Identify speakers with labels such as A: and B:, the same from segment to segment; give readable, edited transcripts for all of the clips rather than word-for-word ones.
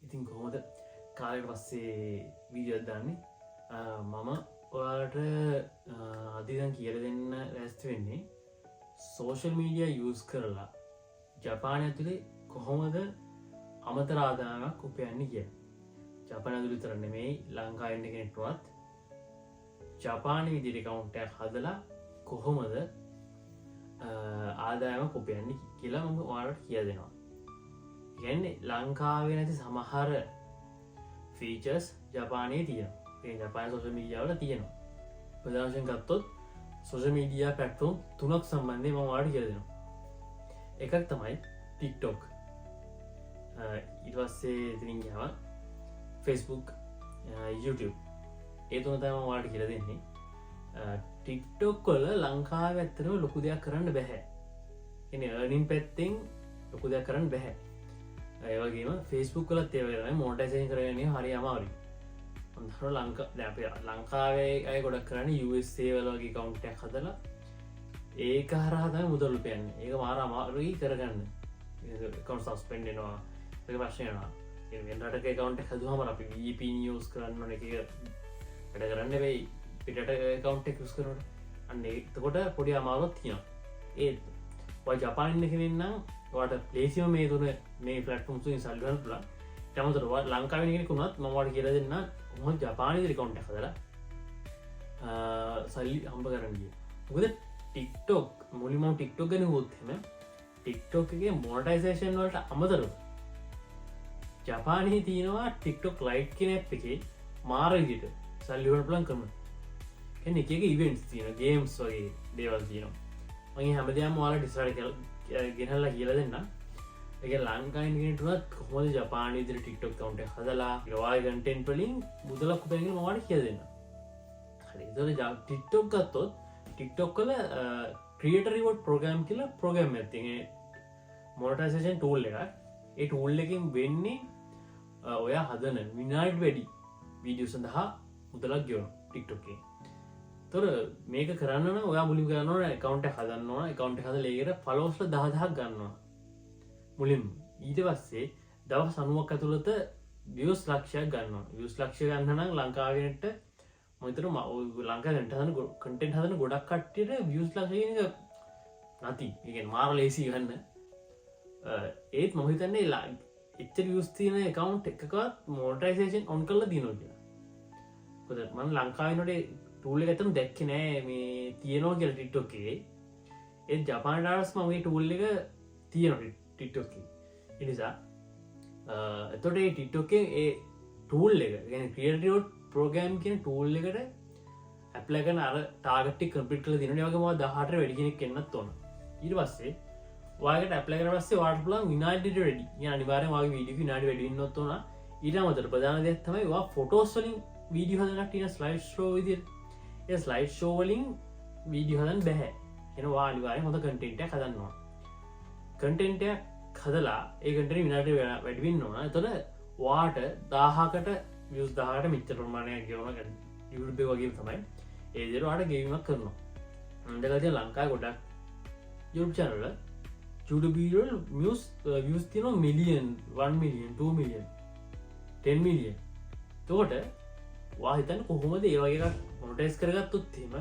A: ඉතින් කොහොමද කාලෙට පස්සේ වීඩියෝ දාන්නේ මම ඔයාලට අදිදන් කියල දෙන්න රැස්ති වෙන්නේ සෝෂල් මීඩිය යස් කරලා ජපානය ඇතුළේ කොහොමද අමතරාදානක් උපයන්න කිය ජපන ඇතුළි තරන්න මේ ලංකාන්න කෙනෙක්ටුවත් ජපාන විදිරි කවුන්ටයක් හදලා කොහොමද ආදායම කොපයන්න කියලා මම ඔයාලට කිය දෙනවා ගැන්නේ ලංකාවේ නැති සමහර ෆීචර්ස් ජපානයේ තියෙන ජපාන සෝෂල් මීඩියාවල තියෙනවා ප්‍රදර්ශයෙන් ගත්තොත් සෝෂල් මීඩියා පැට්ෆෝම් 3ක් සම්බන්ධය මම ඔයාලට කියලා දෙනවා එකක් තමයි ටික්ටොක් ඊට පස්සේ ඉතින් ගියාම Facebook YouTube ඒ තුන තමයි මම ඔයාලට කියලා දෙන්නේ ටික්ටොක් වල ලංකාවේ ඇත්තටම ලොකු දෙයක් කරන්න බෑ එන්නේ earning පැත්තෙන් ලොකු දෙයක් කරන්න බෑ ඒ වගේම Facebook වලත් ඒ වගේ තමයි මොනටයිසේෂන් කරගන්නේ හරි අමාරුයි අන්තර ලංකාවේ අය ගොඩක් කරන්නේ USA වල වගේ account එකක් හදලා ඒක හරහා තමයි මුදල් උපයන්නේ ඒක මාර අමාරුයි කරගන්න account suspend වෙනවා ඒක ප්‍රශ්න වෙනවා ඒ වෙන රටක account එක හදුවම අපි VPN use කරන්න ඕනේ ඒක වැඩ කරන්න වෙයි පිටට account එක use කරනකොට අන්න එතකොට පොඩි අමාරුවක් තියෙනවා ඒත් ඔය ජපාන් ඉන්න කෙනෙක් නම් ඔයාලට ප්ලේසිම මේ තුන මේ platforms වලින් සල්ලි ගන්න පුළුවන් ඊට අමතරව ලංකාවේ ඉන්න කෙනෙක් වුණත් මම ඔයාලට කියලා දෙන්න මොහොත ජපානයේ account එක හදලා සල්ලි හම්බ කරන්න ගියේ මොකද TikTok මුලින්ම TikTok ගැන හොත් එහෙම TikTok එකේ මොනටයිසේෂන් වලට අමතරව ජපානයේ තියෙනවා TikTok Lite කියන app එකේ මාර විදිහට සල්ලි වලට පුළුවන් ක්‍රම කියන්නේ එක එක ඉවෙන්ට්ස් තියෙනවා ගේම්ස් වගේ දේවල් තියෙනවා මම හැමදේම ඔයාලට ඉස්සරහට ගෙනල්ලා කියලා දෙන්න ඒක ලංකාවේ ඉන්න කෙනෙක්ට කොහොමද ජපානයේ විදිහට TikTok account එක හදලා ඔයාලගේ content වලින් මුදලක් උපයන කියලා මම ඔයාලට කියලා දෙන්න හරි ඒතකොට TikTok ගත්තොත් TikTok වල creator reward program කියලා program එකක් තියෙනවා monetization tool එකක් ඒ tool එකෙන් වෙන්නේ ඔයා හදන විනාඩි වැඩි වීඩියෝ සඳහා මුදලක් ගෙවනවා TikTok එකේ. ඒතර මේක කරන්න නම් ඔයා මුලින්ම කරන්න ඕන account එක හදන්න ඕන account එක හදලා ඒකට followers 10000ක් ගන්නවා. මුලින්ම ඊට පස්සේ දවස් 90ක් ඇතුළත views ලක්ෂයක් ගන්නවා. views ලක්ෂය ගන්න නම් ලංකාවෙට මම හිතනවා ලංකාවේ content හදන ගොඩක් කට්ටියට views ලක්ෂය කියන එක නැති. ඒ කියන්නේ මාර ලේසි ගන්න. ඒත් මම හිතන්නේ එච්චර views තියෙන account එකකවත් monetization on කරලා දිනනවා කියලා. මොකද මම ලංකාවේ ඉන්නකොට tool එක ඇත්තටම දැක්කේ නෑ මේ තියෙනවා කියලා TikTok එකේ. ඒ ජපාන ඩාලර්ස් මම මේ tool එක තියෙනවා TikTok එකේ. ඒ නිසා එතකොට මේ TikTok එකේ ඒ tool එක කියන්නේ creator reward program කියන tool එකට apply කරන අර target එක complete කරලා දිනනවා. ඒ වගේම 18ට වැඩි කෙනෙක් එන්නත් ඕන. ඊට පස්සේ ඔයාලට apply කරලා පස්සේ ඔයාලට පුළුවන් විනාඩියට වැඩි. يعني අනිවාර්යෙන් ඔයාගේ වීඩියෝ එක විනාඩි වැඩි වෙන්නත් ඕන. ඊට අමතරව ප්‍රධාන දෙයක් තමයි ඔයා photos වලින් වීඩියෝ හදන්න තියෙන slide show විදියට. ඒ ස්ලයිඩ් ෂෝ වලින් වීඩියෝ හදන්න බෑ. එහෙනම් ඔයා අනිවාර්යෙන් හොඳ කන්ටෙන්ට් එකක් හදන්න ඕන. කන්ටෙන්ට් එකක් හදලා ඒ කන්ටෙන්ට් විනාඩි වැඩි වෙන්න ඕන. එතකොට ඔයාට 1000කට views 1000කට මෙච්චර ප්‍රමාණයක් ගෙවනවා කියන්නේ YouTube එක වගේම තමයි. ඒ විදිහට ඔයාට ගෙවීමක් කරනවා. අන්දගතිය ලංකාවේ ගොඩක් YouTube channel වල YouTube video views තියෙනවා මිලියන් 1 මිලියන් 2 මිලියන් 10 මිලියන්. එතකොට ඔයා හිතන්නේ කොහොමද ඒ වගේ එකක් මොනටයිස් කරගත්තොත් එහෙම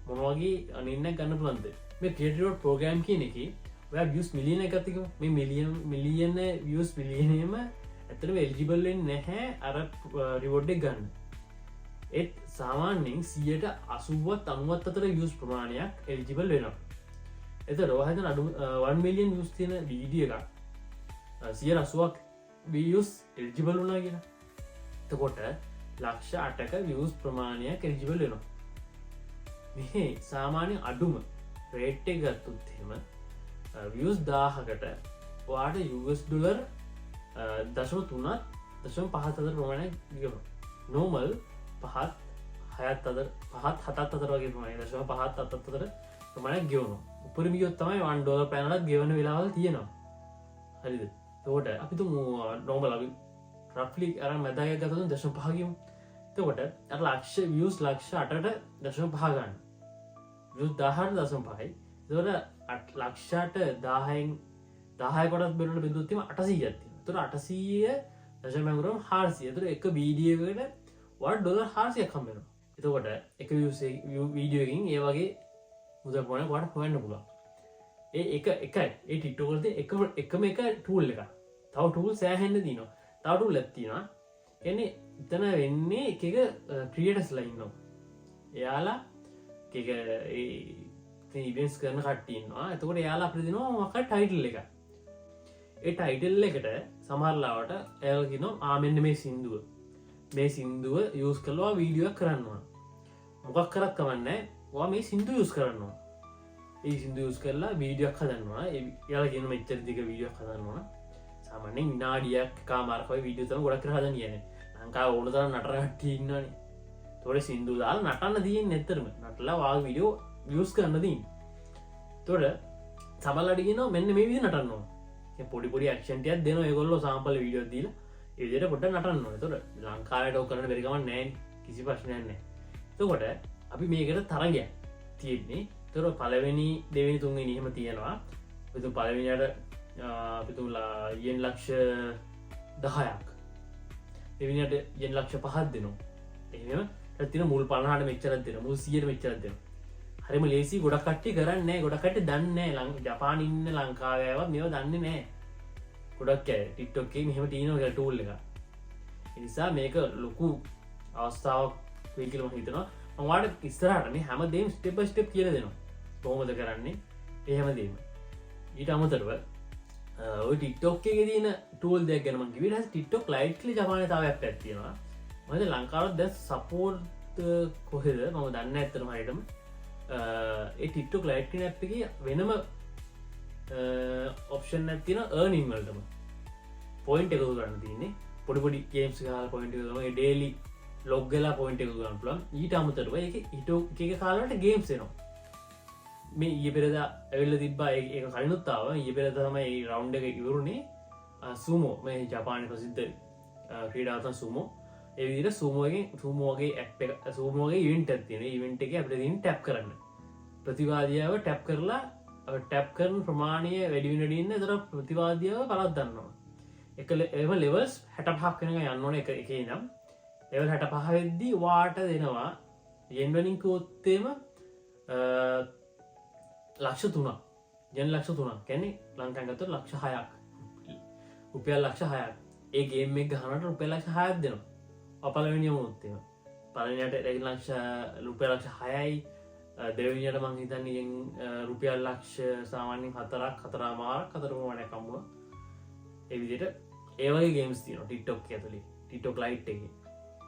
A: මොන වගේ අනින්නක් ගන්න පුළුවන්ද මේ creator reward program කියන එකේ ඔයා views මිලියන එකක් තියමු මේ මිලියන views මිලියනෙම ඇත්තටම eligible වෙන්නේ නැහැ අර reward එක ගන්න ඒත් සාමාන්‍යයෙන් 180ත් 90ත් අතර views ප්‍රමාණයක් eligible වෙනවා එතකොට ඔයා හිතන 1 million views තියෙන වීඩියෝ එකක් 180ක් views eligible වුණා කියලා එතකොට ලක්ෂ 8ක views ප්‍රමාණයක් eligible වෙනවා. මේ සාමාන්‍ය අඩුම රේට් එක ගත්තොත් එහෙම views 1000කට ඔයාට US ඩොලර් 0.3ත් 0.5ත් අතර ප්‍රමාණයක් ගෙවනවා. normal 5ත් 6ත් අතර 5ත් 7ත් අතර වගේ ප්‍රමාණයක් 0.5ත් 7ත් අතර ප්‍රමාණයක් ගෙවනවා. උපරිම ගියොත් තමයි $1 පැනලක් ගෙවන වෙලාවල් තියෙනවා. හරිද? එතකොට අපි තුමු normal අපි roughly අරන් මැදයක් ගත්තොත් 0.5 ගියමු. එතකොට අර ලක්ෂ views ලක්ෂ 8ට 0.5 ගන්න. views 1000ට 0.5යි. එතකොට ලක්ෂයට 10න් 10 කොටස් බෙරුවට බෙදුවොත් එimhe 800ක් තියෙනවා. එතකොට 800 දශමයකට 400. එතකොට එක වීඩියෝ එකකට වට ඩොලර් 400ක් හම්බ වෙනවා. එතකොට එක වීඩියෝ එකකින් ඒ වගේ මුදල් ප්‍රමාණයක් වට හොයන්න පුළුවන්. ඒ එකයි ඒ TikTok වල එකම එක ටූල් එක. තව ටූල් සෑහෙන්න තියෙනවා. තව ටූල් එකක් තියෙනවා. කියන්නේ එතන වෙන්නේ එක ක්‍රියේටර්ස්ලා ඉන්නවා. එයාලා එක ඉවෙන්ට්ස් කරන කට්ටිය ඉන්නවා. එතකොට එයාලා අපිට දෙනවා මොකක් හරි ටයිටල් එකක්. ඒ ටයිටල් එකට සමහරලාවට එයාලා කියනවා මෙන්න මේ සින්දුව යූස් කරලා වීඩියෝ එකක් කරනවා. මොකක් කරක් කමන්නේ ඔයා මේ සින්දුව යූස් කරනවා. ඒ සින්දුව යූස් කරලා වීඩියෝ එකක් හදනවා. එයාලා කියන මෙච්චර දිග වීඩියෝ එකක් හදනවා. සාමාන්‍යයෙන් විනාඩියක් කමාරක වගේ වීඩියෝ තමයි ගොඩක් කරලා හදන්නේ කියන්නේ. ලංකාවේ ඕන තරම් නටන කට්ටිය ඉන්නවනේ. ඒතකොට සින්දුව දාලා නටන්න තියෙන්නේ ඇත්තටම. නටලා වාගේ වීඩියෝ යූස් කරන්න තියෙන්නේ. ඒතකොට සමහරලාට කියනවා මෙන්න මේ විදිහ නටන්න ඕන. පොඩි ඇක්ෂන් ටිකක් දෙනවා ඒගොල්ලෝ සාම්පල් වීඩියෝ දීලා ඒ විදිහට පොඩ්ඩක් නටන්න ඕනේ. ඒතකොට ලංකාවට ඔක් කරන්න බැරි කමක් නැහැ නේ. කිසි ප්‍රශ්නයක් නැහැ. එතකොට අපි මේකට තරගයක් තියෙන්නේ. ඒතකොට පළවෙනි දෙවෙනි තුන්වෙනි එහෙම තියෙනවා. ඒත් පළවෙනියට අපි තුලා යෙන් ලක්ෂ 10ක්. දෙවෙනියට යෙන් ලක්ෂ 5ක් දෙනවා. එහෙම ඊට මුල් 50ට මෙච්චරක් දෙනවා. මුල් 100ට මෙච්චරක් දෙනවා. හරිම ලේසි. ගොඩක් කට්ටිය කරන්නේ නැහැ. ගොඩක් කට්ටිය දන්නේ නැහැ. ජපානයේ ඉන්න ලංකාවේවත් මේව දන්නේ නැහැ. ගොඩක් අය TikTok එකේ මෙහෙම තියෙනවා කියලා ටූල් එක. ඒ නිසා මේක ලොකු අවස්ථාවක් වෙයි කියලා මම හිතනවා. මම ඔයාලට ඉස්සරහට මේ හැමදේම ස්ටෙප් බයි ස්ටෙප් කියලා දෙනවා. කොහොමද කරන්නේ? ඒ හැමදේම. ඊට අමතරව ඔය TikTok එකේ තියෙන ටූල් දෙයක් ගැන මම කිව්වේ. ඊට පස්සේ TikTok Lite කියලා ජපානයේ තව ඇප් එකක් තියෙනවා. මොකද ලංකාවට දැන් සපෝට් කොහෙද මම දන්නේ නැහැ අතටම හරියටම. ඒ TikTok Lite කියන ඇප් එකේ වෙනම ඔප්ෂන් එකක් තියෙනවා earning වලටම. පොයින්ට් එකතු කරන්න තියෙන්නේ. පොඩි ගේම්ස් ගහලා පොයින්ට් එකතු කරනවා. ඒ ඩේලි ලොග් ගලා පොයින්ට් එකතු කරන්න පුළුවන්. ඊට අමතරව ඒකේ එක කාලවලට ගේම්ස් එනවා. මේ ඊයේ පෙරේදා ඇවිල්ලා තිබ්බා ඒක කලිනුත් ආවා. ඊයේ පෙරේදා තමයි මේ රවුන්ඩ් එක ඉවරුනේ. සූමෝ මේ ජපානයේ ප්‍රසිද්ධ ක්‍රීඩාවක් තමයි සූමෝ. ඒ විදිහට සූමෝගේ ඇප් එක සූමෝගේ ඉවෙන්ට් එකක් තියෙනවා. ඉවෙන්ට් එකේ අපිට තියෙන ටැප් කරන්න. ප්‍රතිවාදියාව ටැප් කරලා ටැප් කරන ප්‍රමාණය වැඩි වෙන වැඩි වෙන ඒතර ප්‍රතිවාදියාව පළක් ගන්නවා. ඒව ලෙවල්ස් 65ක් වෙනකන් යන්න ඕනේ එකේ ඉඳන්. ලෙවල් 65 වෙද්දී වාට දෙනවා යෙන් වලින් කිව්වොත් එම ලක්ෂ 3ක්. යෙන් ලක්ෂ 3ක්. කියන්නේ ලංකාවෙන් ගත්තොත් ලක්ෂ 6ක්. රුපියල් ලක්ෂ 6ක්. ඒ ගේම් එක ගහනකොට රුපියල් ලක්ෂ 6ක් දෙනවා. පළවෙනිය වුණොත් එහෙම. පළවෙනියට ලක්ෂ රුපියල් ලක්ෂ 6යි. දෙවෙනියට මං හිතන්නේ රුපියල් ලක්ෂ සාමාන්‍යයෙන් 4ක් 4.5ක් හම්බුණා. ඒ විදිහට ඒ වගේ ගේම්ස් තියෙනවා TikTok ඇතුලේ. TikTok Lite එකේ.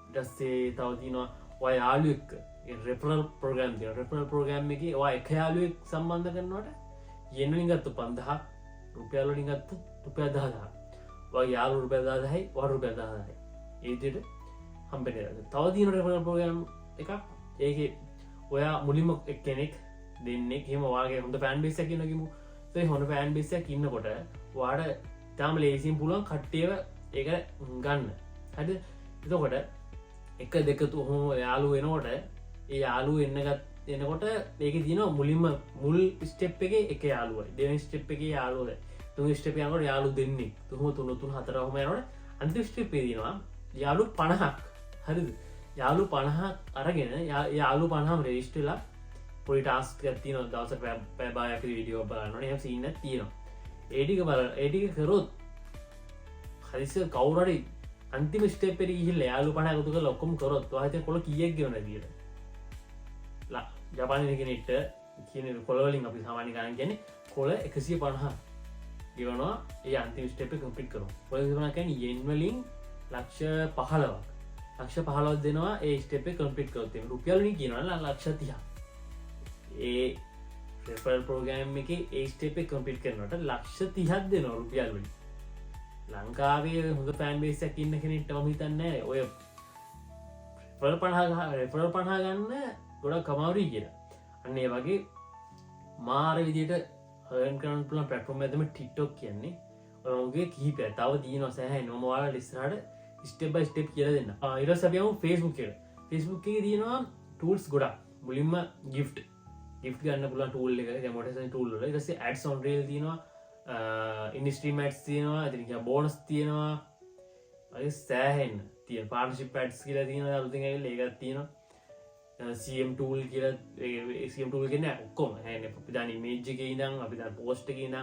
A: ඊට පස්සේ තව තියෙනවා ඔය යාළුවෙක් රෙෆරල් ප්‍රෝග්‍රෑම් තියෙනවා. රෙෆරල් ප්‍රෝග්‍රෑම් එකේ ඔය එක යාළුවෙක් සම්බන්ධ කරනකොට yen වලින් ගත්තොත් 5000ක්, රුපියල් වලින් ගත්තොත් රුපියල් 10000ක්. ඔය යාළුවෝ රුපියල් 10000යි, ඔය රුපියල් 10000යි. ඒ විදිහට හම්බෙන්නේ. තව තියෙන රෙෆරල් ප්‍රෝග්‍රෑම් එකක්. ඒකේ ඔයා මුලින්ම කෙනෙක් දෙන්නෙක් එහෙම වාගේ හොඳ ෆෑන් බේස් එකක් ඉන්නවා කිමු. ඒ හොඳ ෆෑන් බේස් එකක් ඉන්නකොට ඔයාට තාම ලේසියෙන් පුළුවන් කට්ටියව ඒක ගන්න. හරිද? එතකොට 1 2 3 යාළුවෝ එනකොට ඒ යාළුවෝ එනකොට ඒකේ තියෙනවා මුල් ස්ටෙප් එකේ එක යාළුවයි. දෙවෙනි ස්ටෙප් එකේ යාළුවයි. තුන්වෙනි ස්ටෙප් යනකොට යාළුවෝ දෙන්නෙක්. තුන 4 ඔහම යනකොට අන්තිම ස්ටෙප් එකේ තියෙනවා යාළුවෝ 50ක්. හරිද? යාළු 50 අරගෙන යාළු 50ම රෙජිස්ටර් වෙලා පොඩි ටාස්ක් එකක් තියෙනවා. දවසට පැය භාගයක් වීඩියෝ බලන්න ඕනේ. එහෙම සීන් එකක් තියෙනවා. ඒ ටික කරොත් හරිසිය කවුරු හරි අන්තිම ස්ටෙප් එකට ගිහිල්ලා යාළු 50 එකතු කරලා ඔක්කොම කරොත් ඔයා හිතේ කොළ කීයක් ගෙවනද කියලා. ජපානයේ කෙනෙක්ට කියන කොළ වලින් අපි සාමාන්‍ය ගණන් කියන්නේ කොළ 150 ගෙවනවා. ඒ අන්තිම ස්ටෙප් එක කම්ප්ලීට් කරනවා. කොළ 150 කියන්නේ yen වලින් ලක්ෂ 15ක්. ලක්ෂ 15ක් දෙනවා ඒ ස්ටෙප් එක කම්ප්ලීට් කරොත්. එහෙනම් රුපියල් වලින් කියනවා ලක්ෂ 30ක්. ඒ රෙෆරල් ප්‍රෝග්‍රෑම් එකේ ඒ ස්ටෙප් එක කම්ප්ලීට් කරනකොට ලක්ෂ 30ක් දෙනවා රුපියල් වලින්. ලංකාවේ හොඳ ෆෑන් බේස් එකක් ඉන්න කෙනෙක්ට මම හිතන්නේ ඔය රෙෆරල් 50 ගන්න ගොඩක් අමාරුයි කියලා. අන්න ඒ වගේ මාර විදියට earn කරන්න පුළුවන් platform එකක් තමයි TikTok කියන්නේ. ඔයගේ කිහිපයක් තව තියෙනවා සෑහෙන. මම ඔයාලට ඉස්සරහට ස්ටෙප් බයි ස්ටෙප් කියලා දෙන්න. ඊට පස්සේ අපි යමු Facebook එකට. Facebook එකේ තියෙනවා tools ගොඩක්. මුලින්ම gift ගන්න පුළුවන් tool එක. දැන් මොටිවේෂන් tool වල. ඊට පස්සේ ads on reel තියෙනවා. industry ads තියෙනවා. ඉතින් bonus තියෙනවා. වගේ සෑහෙන්න තිය පාර්ශි පැට්ස් කියල තියන අලුති ඒගත් තියෙන සම් ටූල් කියල සම් ටූල් කෙන ඔක්කොම හැන පිදාන මේජ්ජක ඉදම් අපි පෝස්්ට ඉනම්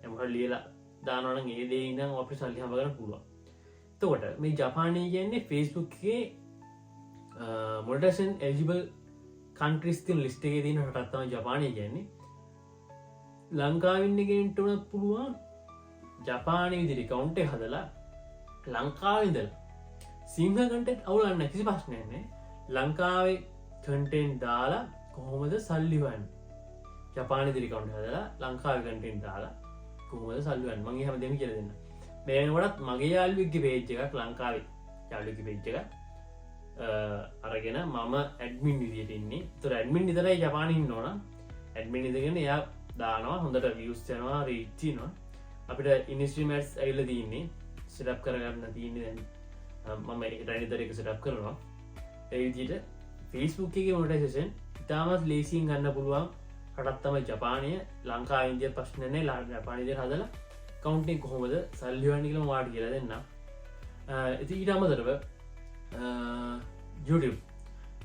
A: එමට ලියලා දානවන ඒදේ ඉනම් අපි සල්ලිහම කරන පුළුවන්. තකොට මේ ජපානය කියන්නේ ෆේස්බුක්ගේ මොටසන් එජිබල් කන්ට්‍රිස්තින් ලිස්ට එක තින හටත්තම ජපානය කියන්නේ ලංකාවින්නගෙන්ටනත් පුළුවන් ජපානය විදිරි කවුන්ට හදලා ලංකාවිදල සිංහකටත් අවුලන්න කිසි පශ්නයන්නේ ලංකාවේ කටෙන් දාලා කොහොමද සල්ලිවන් ජපාන දිරිකවන්ට හදලා ලංකාව කටෙන් දාලා කොහොමද සල්ලුවන් මගේ හැම දෙම කියල දෙන්න මේනකොටත් මගේ යාල්වික්ගේ පේච්ච එකක් ලංකාවේ යාල්ලිකි පේච්ච එක අරගෙන මම ඇඩමින් විදිටන්නේ තුර ඇඩමින් නිතරයි ජපානින් ඕන ඇඩමින් ඉදගෙන එයා දානවා හොඳට වියස්්චනවා රීච්චිනවා අපිට ඉනිස්ට්‍රීමටස් ඇල්ල දන්නේ සිටප් කරගන්න තියන්නේ මම රනිතරක සිටප් කරනවා ඒවිදිට ෆේස්බුක් එක මොටසේෂන් ඉතාමත් ලේසින් ගන්න පුළුවන් හටත්තම ජපානය ලංකා ඉන්දිය ප්‍රශ්නය ලා ජපානිද හදලා කවුන්ටෙන් කොහොමද සල්ලිවන්නිකල වාඩ කියල දෙන්න ඇති ඊට අමතරව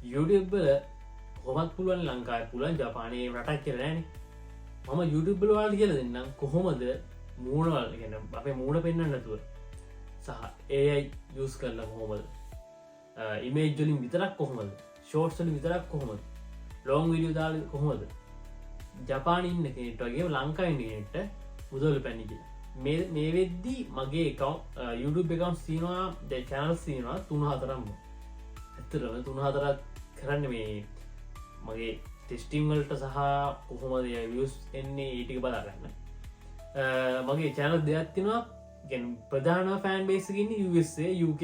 A: YouTubeබල හොමත් පුළුවන් ලංකායි පුලන් ජපානයේ රටක් කරනෑන මම YouTubeබල වාඩ කියල දෙන්නම් කොහොමද මූුණවල් ගැන අපේ මූුණ පෙන්න්න නැතුව සහ ඒයි යස් කරල කොහොමද ඉමේජ්ජලින් විතරක් කොහොමද ෂෝට්සල විතරක් කොහොමද ලෝං විඩියෝ දාල කොහොමද ජපානින්න කෙනෙටගේ ලංකායින්නට මුදල් පැණික මේ වෙද්දී මගේ YouTube එකම් සීනවා ද චැනල් සීනවා 3-4ම ඇත්තරම 3-4 කරන්න මේ මගේ ටෙස්ටිංවල්ට සහ කොහොමද වියස් එන්නේ ඒටික බලාගන්න මගේ චැනල් දෙයක්ත්තිනවා ගැන ප්‍රධාන ෆෑන් බේසිගන්න USA UK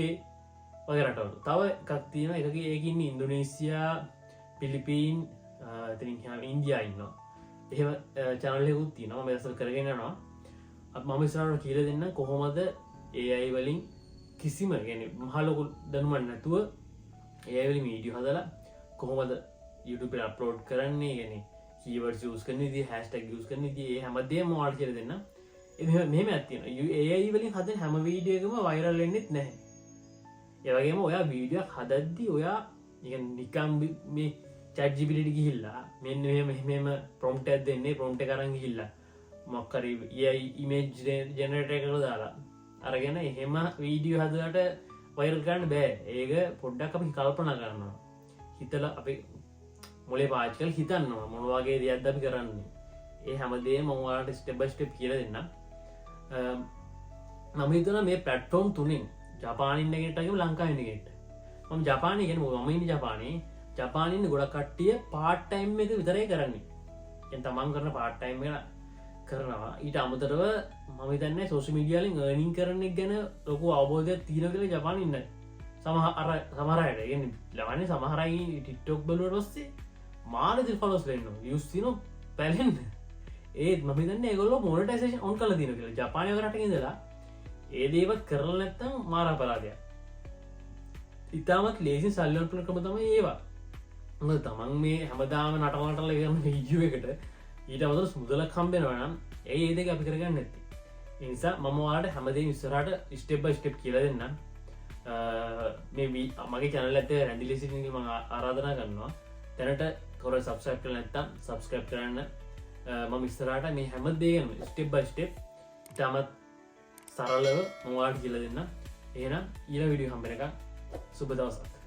A: වගේ රටවල තව එකක් තියෙන එකක ඒකින්න ඉන්දොනීසියා පිලිපීන් ඉන්දියා ඉන්න එහෙම චැනල්ලෙකුත් තියනවා මෙසල් කරගෙනනවා මම ස්රට කියල දෙන්න කොහොමද ඒයි වලින් කිසිම ගැන මහලොකු දනුවන් නැතුව ඒවලි මීඩිය හදලා කොහොමද YouTube අප්ලෝඩ් කරන්නේ ගැන කීවර් ස් කන ද හැස්ටක් ස් කන ද හැමදේ මවාල් කියර දෙන්න මෙම ඇතින ඒයි වලින් හද හැම වීඩියකම වෛරල්ලෙන්න්නෙත් නැහැ ඒවගේම ඔයා වීඩියක් හදද්දි ඔයා නිකම් මේ චජ්ජිපිලිටි ගිහිල්ලා මෙන්න මෙම ප්‍රොම්ට ඇත් දෙන්නේ ප්‍රොම්ට කරන්න ගිහිල්ලා මොක්කර ඉමේජ් ජනරට කළ දාලා අරගෙන එහෙම වීඩියෝ හදලට වෛරල්ගන්න බෑ ඒක පොඩ්ඩක් අපි කල්පන කරන්නවා හිතල අපි මොලේ පාච්කල් හිතන්නවා මොනවාගේ දෙයක් අපි කරන්නේ ඒ හැමදේ මවාට ස්ටෙබස්ටප් කියල දෙන්න නමිතන මේ පැට්ෆෝම් තුනින් ජපානින්නගෙටගේ ලංකාන්නගෙට ම ජපානයගෙන මමනි ජපානයේ ජපානන්න ගොඩ කට්ටිය පාට්ටයිම් එක විතරයි කරන්නේ එ තමන් කරන පාට්ටයිම් කරනවා ඊට අමතරව මම තන්න සෝෂ මිඩියාලින් ගනින් කරනෙක් ගැන ලොකු අවබෝධයක් තීර කළ ජපානන්න සමහරයට ගෙන ලවන්නේ සමහරයි ටිට්ටොක් බලුවට ඔස්සේ මානති ෆලොස් වෙන්න යුස්තින පැලෙන්න්න ඒත් මහිතන්න ගොල්ල මොනටයිසේෂන් ඔන් කල දින කියල ජපානය රටක දලා ඒ දේවත් කරල නැත්තම් මාර පරාදයක් ඉතාමත් ලේසි සල්ලන් පලකම තම ඒවා තමන් මේ හැමදාම නටවටල කරන විජුව එකට ඊට අමතර මුදල කම්බෙනවනම් ඒ ඒදක අපි කරගන්න නැති නිසා මමවාට හැමදේ විස්සරට ස්ටෙබ් ස්ටප් කියල දෙන්න මේ මගේ චැනල ඇත රැඩි ලෙසිටගේ ම ආරාධනා කරනවා තැනට කොර සබස්ක්‍රප් කර නැත්තම් සබස්ක්‍රප් කරන්න මම ඉස්සරට මේ හැම දේගම ස්ටෙබ් බයි ස්ටප් ඉතාමත් සරලව මවාට කියල දෙන්න ඒනම් ඊල විඩිය හම්බෙන එක සුබ දවසක්